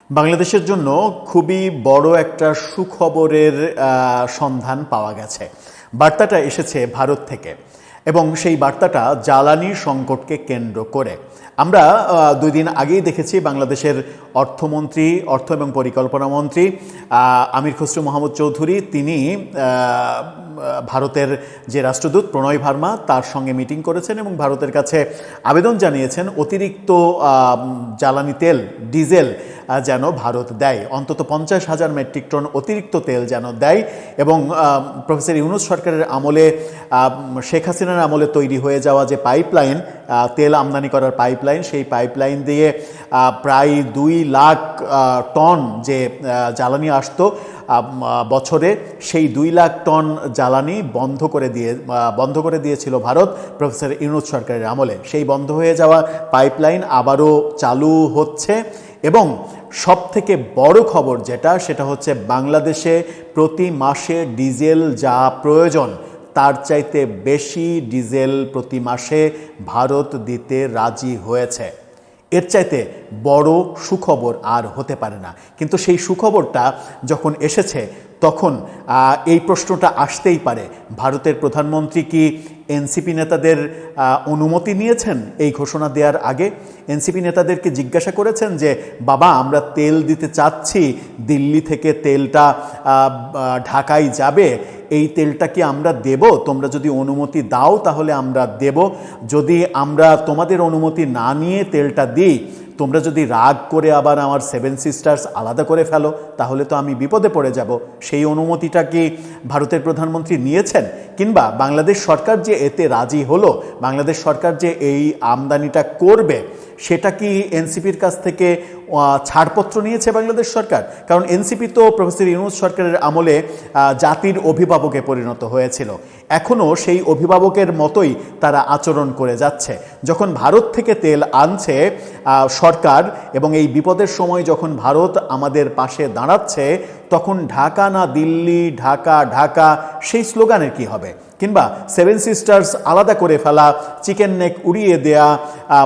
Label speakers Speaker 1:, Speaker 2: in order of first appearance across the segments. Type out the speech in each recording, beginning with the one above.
Speaker 1: বাংলাদেশের জন্য খুবই বড় একটা সুখবরের সন্ধান পাওয়া গেছে। বার্তাটা এসেছে ভারত থেকে এবং সেই বার্তাটা জ্বালানি সংকটকে কেন্দ্র করে। আমরা 2 দিন আগেই দেখেছি বাংলাদেশের অর্থমন্ত্রী, অর্থ এবং পরিকল্পনা মন্ত্রী আমির খসরু মাহমুদ চৌধুরী তিনি ভারতের যে রাষ্ট্রদূত প্রণয় ভার্মা তার সঙ্গে মিটিং করেছেন এবং ভারতের কাছে আবেদন জানিয়েছেন অতিরিক্ত জ্বালানি তেল, ডিজেল যেন ভারত দেয়, অন্তত 50,000 মেট্রিক টন অতিরিক্ত তেল যেন দেয়। এবং প্রফেসর ইউনূস সরকারের আমলে, শেখ হাসিনার আমলে তৈরি হয়ে যাওয়া যে পাইপলাইন, তেল আমদানি করার পাইপলাইন, সেই পাইপলাইন দিয়ে প্রায় 2 লাখ টন যে জ্বালানি আসতো বছরে, সেই 2 লাখ টন জ্বালানি বন্ধ করে দিয়েছিল ভারত প্রফেসর ইউনূস সরকারের আমলে। সেই বন্ধ হয়ে যাওয়া পাইপলাইন আবারও চালু হচ্ছে এবং সবথেকে বড় খবর সেটা হচ্ছে বাংলাদেশে প্রতি মাসে ডিজেল যা প্রয়োজন তার চাইতে বেশি ডিজেল প্রতি মাসে ভারত দিতে রাজি হয়েছে। এর চাইতে বড় সুখবর আর হতে পারে না। কিন্তু সেই সুখবরটা যখন এসেছে তখন এই প্রশ্নটা আসতেই পারে, ভারতের প্রধানমন্ত্রী কি এনসিপি নেতাদের অনুমতি নিয়েছেন এই ঘোষণা দেওয়ার আগে? এনসিপি নেতাদেরকে জিজ্ঞাসা করেছেন যে বাবা, আমরা তেল দিতে চাচ্ছি, দিল্লি থেকে তেলটা ঢাকায় যাবে, এই তেলটা কি আমরা দেব? তোমরা যদি অনুমতি দাও তাহলে আমরা দেব, যদি আমরা তোমাদের অনুমতি না নিয়ে তেলটা দিই, তোমরা যদি রাগ করে আবার আমার 7 সিস্টার্স আলাদা করে ফেলো তাহলে তো আমি বিপদে পড়ে যাব। সেই অনুমতিটা কি ভারতের প্রধানমন্ত্রী নিয়েছেন? কিংবা বাংলাদেশ সরকার যে এতে রাজি হলো, বাংলাদেশ সরকার যে এই আমদানিটা করবে, সেটা কি এনসিপির কাছ থেকে ছাড়পত্র নিয়েছে বাংলাদেশ সরকার? কারণ এনসিপি তো প্রফেসর ইউনূস সরকারের আমলে জাতির অভিভাবকে পরিণত হয়েছিল, এখনও সেই অভিভাবকের মতোই তারা আচরণ করে যাচ্ছে। যখন ভারত থেকে তেল আনছে সরকার এবং এই বিপদের সময় যখন ভারত আমাদের পাশে দাঁড়াচ্ছে, তখন ঢাকা না দিল্লি, ঢাকা ঢাকা, সেই স্লোগানের কি হবে? কিংবা 7 সিস্টার্স আলাদা করে ফেলা, চিকেন নেক উড়িয়ে দেয়া,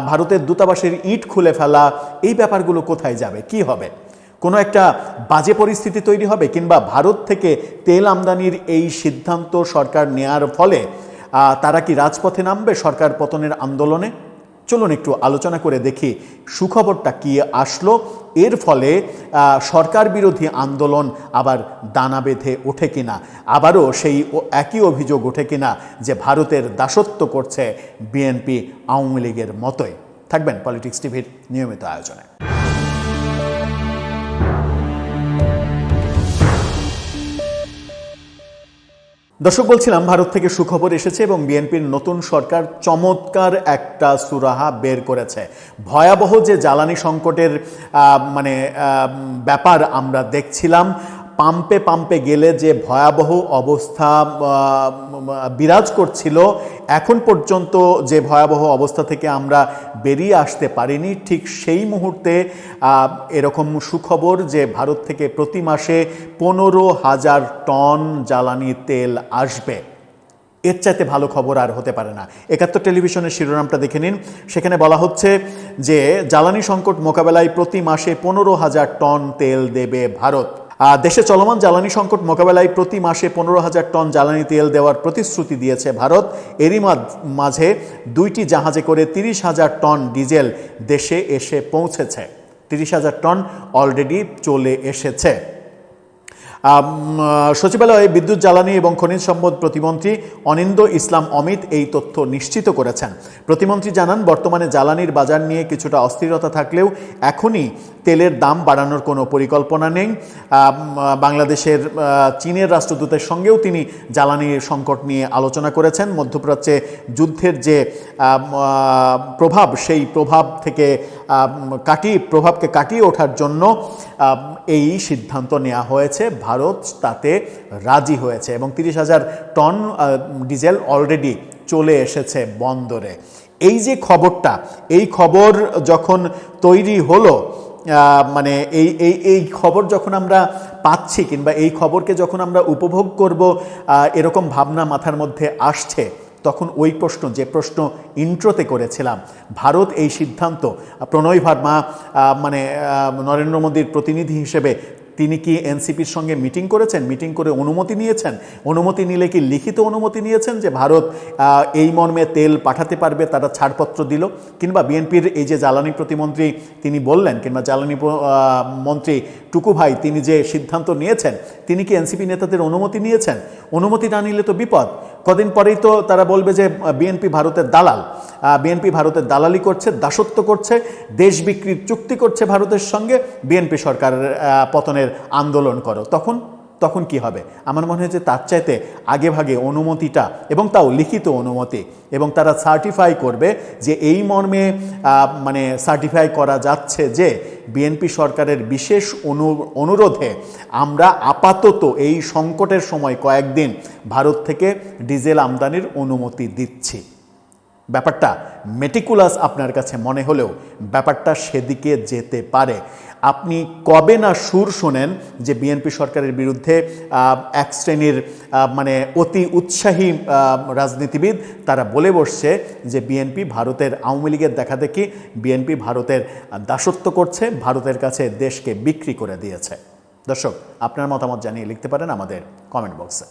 Speaker 1: ভারতের দূতাবাসের ইট খুলে ফেলা, এই ব্যাপারগুলো কোথায় যাবে? কি হবে? কোনো একটা বাজে পরিস্থিতি তৈরি হবে? কিংবা ভারত থেকে তেল আমদানির এই সিদ্ধান্ত সরকার নেয়ার ফলে তারা কি রাজপথে নামবে সরকার পতনের আন্দোলনে? চলুন একটু আলোচনা করে দেখি সুখবরটা কি আসলো, এর ফলে সরকার বিরোধী আন্দোলন আবার দানা বেঁধে ওঠে কিনা, আবারও সেই একই অভিযোগ ওঠে কিনা যে ভারতের দাসত্ব করছে বিএনপি আওয়ামী লীগের মতোই। থাকবেন পলিটিক্স টিভির নিয়মিত আয়োজনে। দর্শক, বলছিলাম ভারত থেকে সুখবর এসেছে এবং বিএনপির নতুন সরকার চমৎকার একটা সুরাহা বের করেছে। ভয়াবহ যে জ্বালানি সংকটের ব্যাপার আমরা দেখছিলাম, পাম্পে পাম্পে গেলে যে ভয়াবহ অবস্থা বিরাজ করছিল, এখন পর্যন্ত যে ভয়াবহ অবস্থা থেকে আমরা বেরিয়ে আসতে পারিনি, ঠিক সেই মুহূর্তে এরকম সুখবর যে ভারত থেকে প্রতি মাসে 15,000 টন জ্বালানি তেল আসবে। এর চাইতে ভালো খবর আর হতে পারে না। 71 টেলিভিশনের শিরোনামটা দেখে নিন, সেখানে বলা হচ্ছে যে জ্বালানি সংকট মোকাবেলায় প্রতি মাসে 15,000 টন তেল দেবে ভারত। দেশে চলমান জ্বালানি সংকট মোকাবেলায় প্রতি মাসে 15,000 টন জ্বালানি তেল দেওয়ার প্রতিশ্রুতি দিয়েছে ভারত। এরই মাঝে 2টি জাহাজে করে 30,000 টন ডিজেল দেশে এসে পৌঁছেছে। 30,000 টন অলরেডি চলে এসেছে। সচিবালয়ে বিদ্যুৎ, জ্বালানি এবং খনিজ সম্পদ প্রতিমন্ত্রী অনিন্দ ইসলাম অমিত এই তথ্য নিশ্চিত করেছেন। প্রতিমন্ত্রী জানান, বর্তমানে জ্বালানির বাজার নিয়ে কিছুটা অস্থিরতা থাকলেও এখনই তেলের দাম বাড়ানোর কোনো পরিকল্পনা নেই। বাংলাদেশের চীনের রাষ্ট্রদূতের সঙ্গেও তিনি জ্বালানির সংকট নিয়ে আলোচনা করেছেন। মধ্যপ্রাচ্যে যুদ্ধের যে প্রভাব, সেই প্রভাবকে কাটিয়ে ওঠার জন্য এই সিদ্ধান্ত নেওয়া হয়েছে। ভারত তাতে রাজি হয়েছে এবং 30,000 টন ডিজেল অলরেডি চলে এসেছে বন্দরে। এই যে খবরটা, এই খবর যখন তৈরি হলো, এই খবর যখন আমরা পাচ্ছি কিংবা এই খবরকে যখন আমরা উপভোগ করব, এরকম ভাবনা মাথার মধ্যে আসছে, তখন ওই প্রশ্ন, যে প্রশ্ন ইন্ট্রোতে করেছিলাম, ভারত এই সিদ্ধান্ত, প্রণয় ভার্মা মানে নরেন্দ্র মোদীর প্রতিনিধি হিসেবে তিনি কি এনসিপির সঙ্গে মিটিং করেছেন, মিটিং করে অনুমতি নিয়েছেন, অনুমতি নিলে কি লিখিত অনুমতি নিয়েছেন যে ভারত এই মর্মে তেল পাঠাতে পারবে, তারা ছাড়পত্র দিল? কিংবা বিএনপির এই যে জ্বালানি প্রতিমন্ত্রী তিনি বললেন, কিংবা জ্বালানি মন্ত্রী টুকু ভাই তিনি যে সিদ্ধান্ত নিয়েছেন, তিনি কি এনসিপি নেতাদের অনুমতি নিয়েছেন? অনুমতি না নিলে তো বিপদ। কদিন পরেই তো তারা বলবে যে বিএনপি ভারতের দালাল, বিএনপি ভারতের দালালি করছে, দাসত্ব করছে, দেশ বিক্রির চুক্তি করছে ভারতের সঙ্গে, বিএনপি সরকারের পতনের আন্দোলন করো। তখন কি হবে? আমার মনে হয় যে তার চাইতে আগে ভাগে অনুমতিটা, এবং তাও লিখিত অনুমতি, এবং তারা সার্টিফাই করবে যে এই মর্মে মানে সার্টিফাই করা যাচ্ছে যে বিএনপি সরকারের বিশেষ অনুরোধে আমরা আপাতত এই সংকটের সময় কয়েকদিন ভারত থেকে ডিজেল আমদানির অনুমতি দিচ্ছি। ব্যাপারটা মেটিকুলাস আপনার কাছে মনে হলেও ব্যাপারটা সেদিকে যেতে পারে। আপনি কবে না সুর শোনেন যে বিএনপি সরকারের বিরুদ্ধে এক শ্রেণীর মানে অতি উৎসাহী রাজনীতিবিদ তারা বলে বসছে যে বিএনপি ভারতের, আওয়ামী লীগের দেখাদেখি বিএনপি ভারতের দাসত্ব করছে, ভারতের কাছে দেশকে বিক্রি করে দিয়েছে। দর্শক, আপনার মতামত জানিয়ে লিখতে পারেন আমাদের কমেন্ট বক্সে।